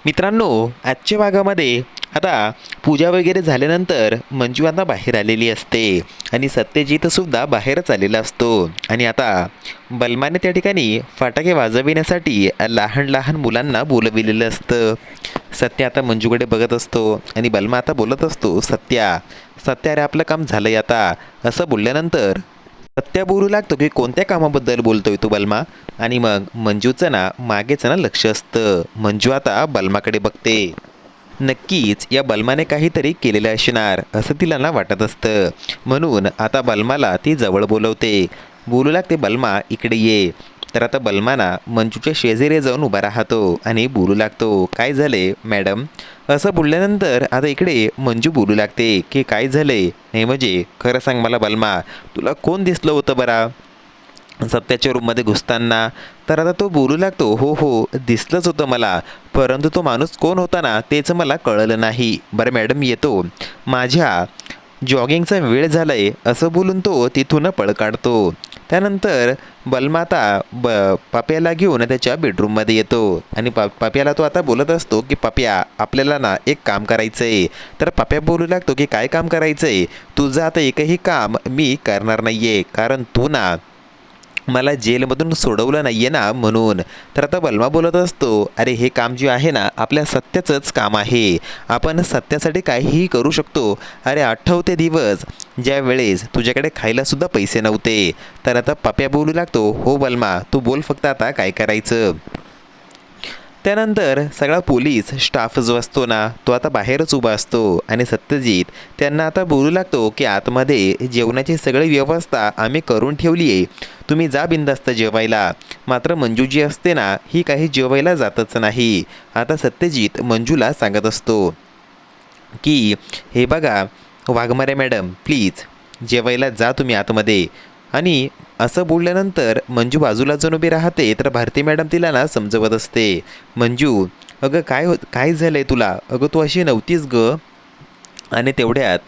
मित्रांनो, आजच्या भागामध्ये आता पूजा वगैरे झाल्यानंतर मंजू आता बाहेर आलेली असते आणि सत्यजितसुद्धा बाहेरच आलेला असतो. आणि आता बलमाने त्या ठिकाणी फटाके वाजविण्यासाठी लहान लहान मुलांना बोलविलेलं असतं. सत्या आता मंजूकडे बघत असतो आणि बलमा आता बोलत असतो, सत्या सत्या अरे आपलं काम झालंय आता. असं बोलल्यानंतर सत्या बोलू लागतो की कोणत्या कामाबद्दल बोलतोय तू बलमा. आणि मग मंजूचं ना मागेच ना लक्ष असतं. मंजू आता बलमाकडे बघते. नक्कीच या बलमाने काहीतरी केलेलं असणार असं तिला ना वाटत असतं. म्हणून आता बलमाला ती जवळ बोलवते. बोलू लागते, बलमा इकडे ये. तर आता बलमाना मंजूच्या शेजारी जाऊन उभा राहतो आणि बोलू लागतो, काय झाले मॅडम. असं बोलल्यानंतर आता इकडे मंजू बोलू लागते की काय झाले, नाही म्हणजे खरं सांग मला बलमा, तुला कोण दिसलं होतं बरा सत्याच्या रूममध्ये घुसताना. तर आता तो बोलू लागतो, हो हो दिसलंच होतं मला, परंतु तो माणूस कोण होता ना तेच मला कळलं नाही. बरं मॅडम येतो, माझ्या जॉगिंगचा वेळ झालाय असं बोलून तो तिथून पळ काढतो. त्यानंतर बलमाता पाप्याला घेऊन त्याच्या बेडरूममध्ये येतो आणि पाप्याला तो आता बोलत असतो की पाप्या आपल्याला ना एक काम करायचं आहे. तर पाप्या बोलू लागतो की काय काम करायचं आहे, तुझं आता एकही काम मी करणार नाही आहे, कारण तू ना मला जेलमधून सोडवलं नाही आहे ना म्हणून. तर आता बलमा बोलत असतो, अरे हे काम जे आहे ना आपल्या सत्याचंच काम आहे, आपण सत्यासाठी काहीही करू शकतो. अरे आठवते दिवस ज्या वेळेस तुझ्याकडे खायलासुद्धा पैसे नव्हते. तर आता पप्या बोलू लागतो, हो बलमा तू बोल फक्त आता काय करायचं. त्यानंतर सगळा पोलीस स्टाफ जो असतो ना तो आता बाहेरच उभा असतो आणि सत्यजित त्यांना आता बोलू लागतो की आतमध्ये जेवणाची सगळी व्यवस्था आम्ही करून ठेवली आहे, तुम्ही जा बिंदास्त जेवायला. मात्र मंजू जी असते ना ही काही जेवायला जातच नाही. आता सत्यजित मंजूला सांगत असतो की हे बघा वाघमारे मॅडम प्लीज जेवायला जा तुम्ही आतमध्ये. आणि असं बोलल्यानंतर मंजू बाजूला जाऊन उभी राहते. तर भारती मॅडम तिला ना समजवत असते, मंजू अगं काय झालं आहे तुला, अगं तू अशी नव्हतीस ग. आणि तेवढ्यात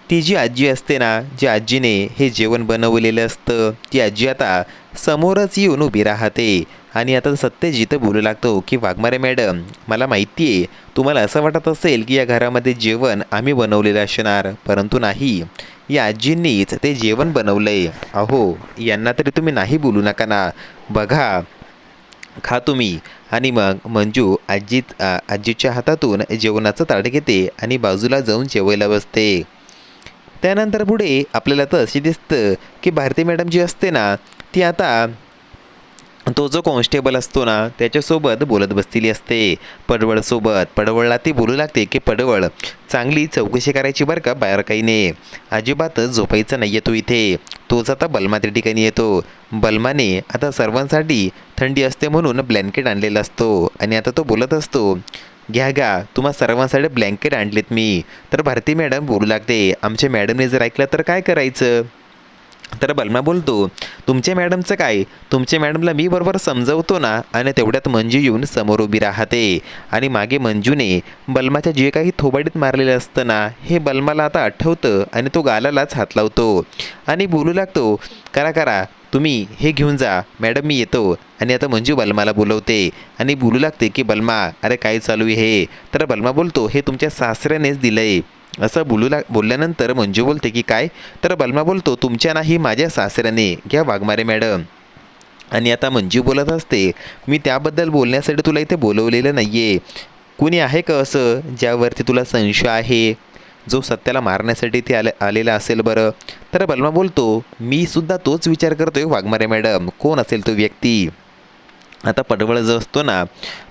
ती जी आजी असते ना, जी आजीने हे जेवण बनवलेलं असतं, ती आजी आता समोरच येऊन उभी राहते. आणि आता सत्यजित बोलू लागतो की वाघमारे मॅडम मला माहिती आहे तुम्हाला असं वाटत असेल की या घरामध्ये जेवण आम्ही बनवलेलं असणार, परंतु नाही, या आजींनीच ते जेवण बनवलंय. अहो यांना तरी तुम्ही नाही बोलू नका ना, बघा खा तुम्ही. आणि मग मंजू आजीच्या हातातून जेवणाचं ताट घेते आणि बाजूला जाऊन जेवायला बसते. त्यानंतर पुढे आपल्याला तर अशी दिसतं की भारती मॅडम जी असते ना ती आता तो जो कॉन्स्टेबल असतो ना त्याच्यासोबत बोलत बसलेली असते पडवळसोबत. पडवळला ती बोलू लागते की पडवळ चांगली चौकशी करायची बरं का, बाहेर काही नाही, अजिबातच झोपायचं नाही आहे तू इथे. तोच आता बलमा त्या ठिकाणी येतो. बलमाने आता सर्वांसाठी थंडी असते म्हणून ब्लँकेट आणलेला असतो आणि आता तो बोलत असतो, घ्या घ्या तुम्हा सर्वांसाठी ब्लँकेट आणलेत मी. तर भारती मॅडम बोलू लागते, आमच्या मॅडमने जर ऐकलं तर काय करायचं. तर बलमा बोलतो, तुमच्या मॅडमचं काय, तुमच्या मॅडमला मी बरोबर समजवतो ना. आणि तेवढ्यात मंजू येऊन समोर उभी राहते आणि मागे मंजूने बलमाच्या जे काही थोबाडीत मारलेलं असतं ना हे बलमाला आता आठवतं आणि तो गालालाच हात लावतो आणि बोलू लागतो, करा करा तुम्ही हे घेऊन जा मॅडम मी येतो. आणि आता मंजू बलमाला बोलवते आणि बोलू लागते की बलमा अरे काय चालू आहे हे. तर बलमा बोलतो, हे तुमच्या सासऱ्यानेच दिलं आहे. असं बोलल्यानंतर मंजू बोलते की काय. तर बलमा बोलतो, तुमच्या नाही माझ्या सासऱ्याने, घ्या वाघमारे मॅडम. आणि आता मंजू बोलत असते, मी त्याबद्दल बोलण्यासाठी तुला इथे बोलवलेलं नाही आहे. कुणी आहे का असं ज्यावरती तुला संशय आहे, जो सत्याला मारण्यासाठी ते आलेला असेल बरं. तर बलमा बोलतो, मी सुद्धा तोच विचार करतोय वाघमारे मॅडम, कोण असेल तो व्यक्ती. आता पडवळ जो असतो ना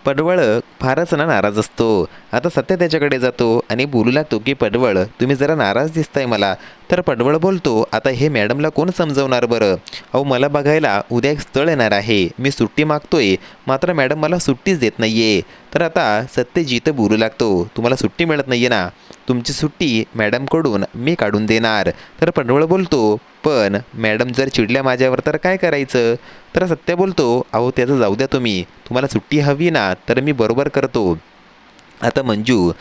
पडवळ फारच ना नाराज असतो. आता सत्य त्याच्याकडे जातो आणि बोलू लागतो की पडवळ तुम्ही जरा नाराज दिसताय मला. तर पडवळ बोलतो, आता हे मॅडमला कोण समजवणार बरं, अहो मला बघायला उद्या एक स्थळ येणार आहे, मी सुट्टी मागतोय मात्र मॅडम मला सुट्टीच देत नाही आहे. तर आता सत्यजित बोलू लागतो, तुम्हाला सुट्टी मिळत नाही आहे ना, तुमची सुट्टी मॅडमकडून मी काढून देणार. तर पडवळ बोलतो, पण मॅडम जर चिडल्या माझ्यावर तर काय करायचं. तर सत्य बोलतो, अहो त्याचं जाऊ द्या तुम्ही, तुम्हाला सुट्टी हवी ना तर मी बरोबर करतो. आता मंजू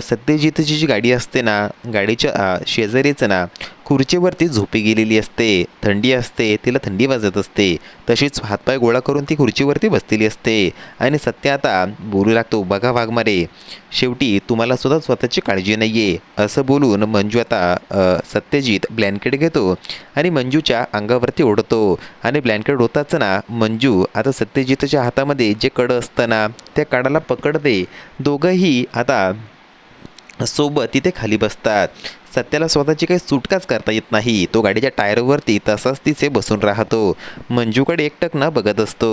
सत्यजितची जी गाडी असते ना गाडीच्या शेजारीच ना खुर्चीवरती झोपी गेलेली असते. थंडी असते, तिला थंडी वाजत असते. तशीच हातपाय गोळा करून ती खुर्चीवरती बसलेली असते आणि सत्य आता बोलू लागतो, बघा वाघमारे, शेवटी तुम्हाला सुद्धा स्वतःची काळजी नाही आहे. असं बोलून मंजू आता सत्यजित ब्लँकेट घेतो आणि मंजूच्या अंगावरती ओढतो आणि ब्लँकेट ओढताच ना मंजू आता सत्यजितच्या हातामध्ये जे कडं असतं ना त्या कडाला पकडते. दोघंही आता सोबत तिथे खाली बसतात. सत्याला स्वतःची काही सुटकाच करता येत नाही. तो गाडीच्या टायरवरती तसाच तिथे बसून राहतो. मंजूकडे एकटक न बघत असतो.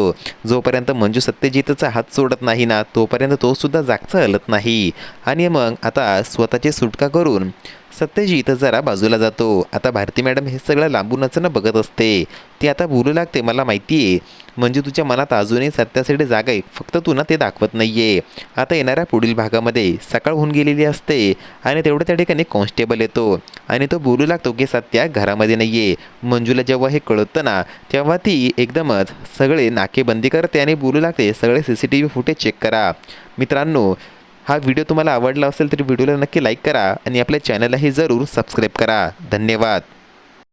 जोपर्यंत मंजू सत्यजितचा हात सोडत नाही ना तोपर्यंत तो सुद्धा जागचा हलत नाही. आणि मग आता स्वतःची सुटका करून सत्यजित जरा बाजूला जातो. आता भारती मॅडम हे सगळं लांबूनच न बघत असते. ती आता बोलू लागते, मला माहिती आहे म्हणजे तुझ्या मनात अजूनही सत्यासाठी जागा आहे, फक्त तू ना ते दाखवत नाही आहे. आता येणाऱ्या पुढील भागामध्ये सकाळ होऊन गेलेली असते आणि तेवढं त्या ठिकाणी कॉन्स्टेबल येतो आणि तो बोलू लागतो की सत्या घरामध्ये नाही आहे. मंजूला जेव्हा हे कळतं ना तेव्हा ती एकदमच सगळे नाकेबंदी करते आणि बोलू लागते, सगळे CCTV फुटेज चेक करा. मित्रांनो, हा व्हिडिओ तुम्हाला आवडला असेल तर व्हिडिओला नक्की लाईक करा आणि आपल्या चॅनललाही जरूर सबस्क्राईब करा. धन्यवाद.